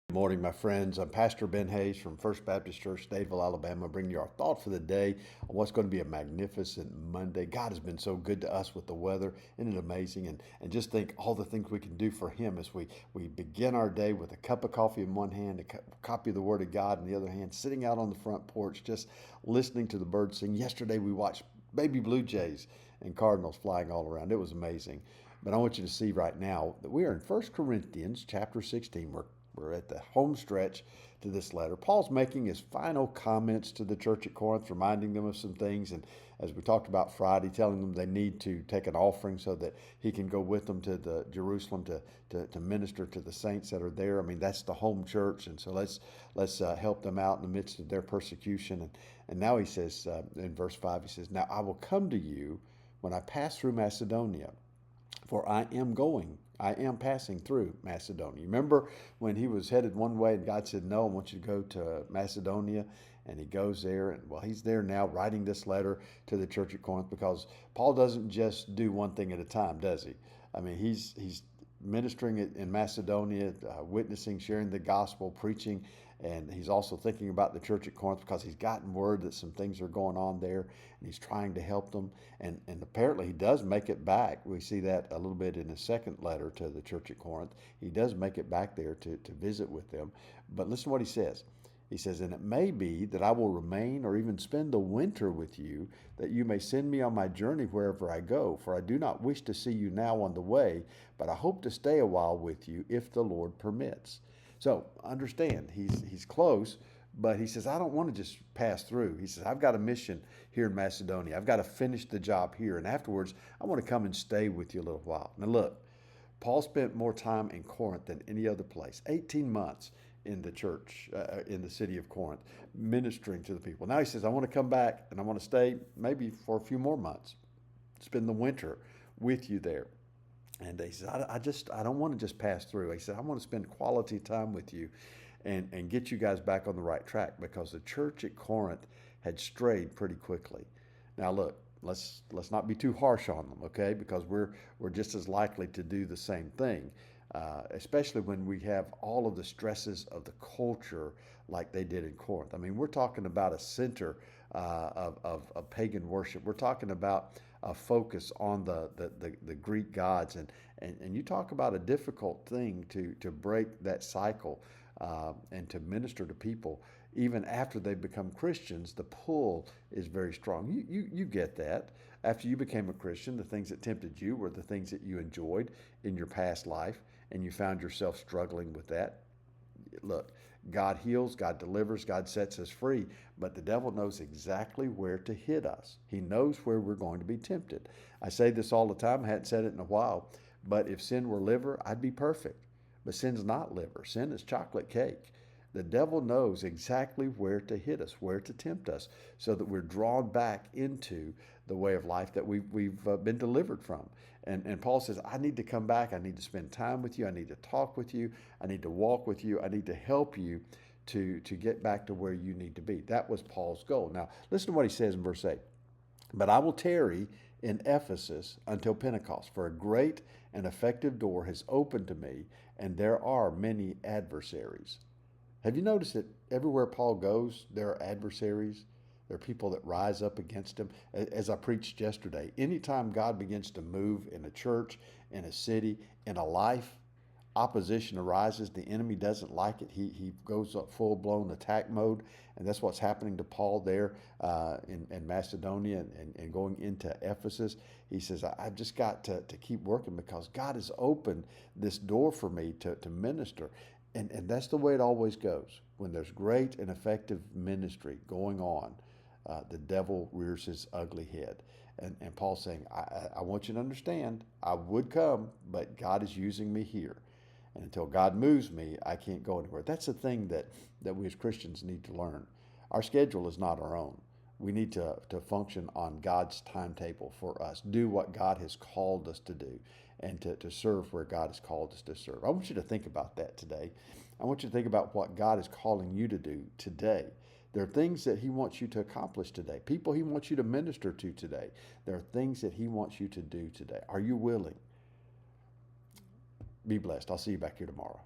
Good morning, my friends. I'm Pastor Ben Hayes from First Baptist Church, Dadeville, Alabama, bringing you our thought for the day on what's going to be a magnificent Monday. God has been so good to us with the weather. Isn't it amazing? And just think all the things we can do for Him as we begin our day with a cup of coffee in one hand, a copy of the Word of God in the other hand, sitting out on the front porch, just listening to the birds sing. Yesterday we watched baby blue jays and cardinals flying all around. It was amazing. But I want you to see right now that we are in 1 Corinthians chapter 16. We're at the home stretch to this letter. Paul's making his final comments to the church at Corinth, reminding them of some things. And as we talked about Friday, telling them they need to take an offering so that he can go with them to the Jerusalem to minister to the saints that are there. I mean, that's the home church. And so let's help them out in the midst of their persecution. And now he says in verse 5, he says, "Now I will come to you when I pass through Macedonia. For I am passing through Macedonia." Remember when he was headed one way and God said, "No, I want you to go to Macedonia." And he goes there, and well, he's there now writing this letter to the church at Corinth, because Paul doesn't just do one thing at a time, does he? I mean, he's ministering in Macedonia, witnessing, sharing the gospel, preaching, and he's also thinking about the church at Corinth because he's gotten word that some things are going on there, and he's trying to help them. And apparently he does make it back. We see that a little bit in his second letter to the church at Corinth. He does make it back there to visit with them. But listen to what he says. He says, "And it may be that I will remain or even spend the winter with you, that you may send me on my journey wherever I go. For I do not wish to see you now on the way, but I hope to stay a while with you if the Lord permits." So understand, he's close, but he says, "I don't want to just pass through." He says, "I've got a mission here in Macedonia. I've got to finish the job here. And afterwards, I want to come and stay with you a little while." Now look, Paul spent more time in Corinth than any other place, 18 months in the church, in the city of Corinth, ministering to the people. Now he says, "I want to come back and I want to stay maybe for a few more months, spend the winter with you there." And he says, I don't want to just pass through." He said, "I want to spend quality time with you and get you guys back on the right track," because the church at Corinth had strayed pretty quickly. Now look, let's not be too harsh on them, okay? Because we're just as likely to do the same thing, especially when we have all of the stresses of the culture like they did in Corinth. I mean, we're talking about a center of pagan worship. We're talking about a focus on the Greek gods, and you talk about a difficult thing to break that cycle, and to minister to people even after they become Christians. The pull is very strong. You get that. After you became a Christian, the things that tempted you were the things that you enjoyed in your past life, and you found yourself struggling with that. Look, God heals, God delivers, God sets us free, but the devil knows exactly where to hit us. He knows where we're going to be tempted. I say this all the time, I hadn't said it in a while, but if sin were liver, I'd be perfect. But sin's not liver, sin is chocolate cake. The devil knows exactly where to hit us, where to tempt us, so that we're drawn back into the way of life that we've been delivered from. And Paul says, "I need to come back. I need to spend time with you. I need to talk with you. I need to walk with you. I need to help you to get back to where you need to be." That was Paul's goal. Now, listen to what he says in verse 8. "But I will tarry in Ephesus until Pentecost, for a great and effective door has opened to me, and there are many adversaries." Have you noticed that everywhere Paul goes, there are adversaries? There are people that rise up against him. As I preached yesterday, anytime God begins to move in a church, in a city, in a life, opposition arises. The enemy doesn't like it. He goes up full-blown attack mode, and that's what's happening to Paul there in Macedonia and going into Ephesus. He says, "I've just got to keep working because God has opened this door for me to minister." And that's the way it always goes. When there's great and effective ministry going on, the devil rears his ugly head. And Paul's saying, I want you to understand, I would come, but God is using me here. And until God moves me, I can't go anywhere. That's the thing that we as Christians need to learn. Our schedule is not our own. We need to function on God's timetable for us, do what God has called us to do, and to serve where God has called us to serve. I want you to think about that today. I want you to think about what God is calling you to do today. There are things that He wants you to accomplish today, people He wants you to minister to today. There are things that He wants you to do today. Are you willing? Be blessed. I'll see you back here tomorrow.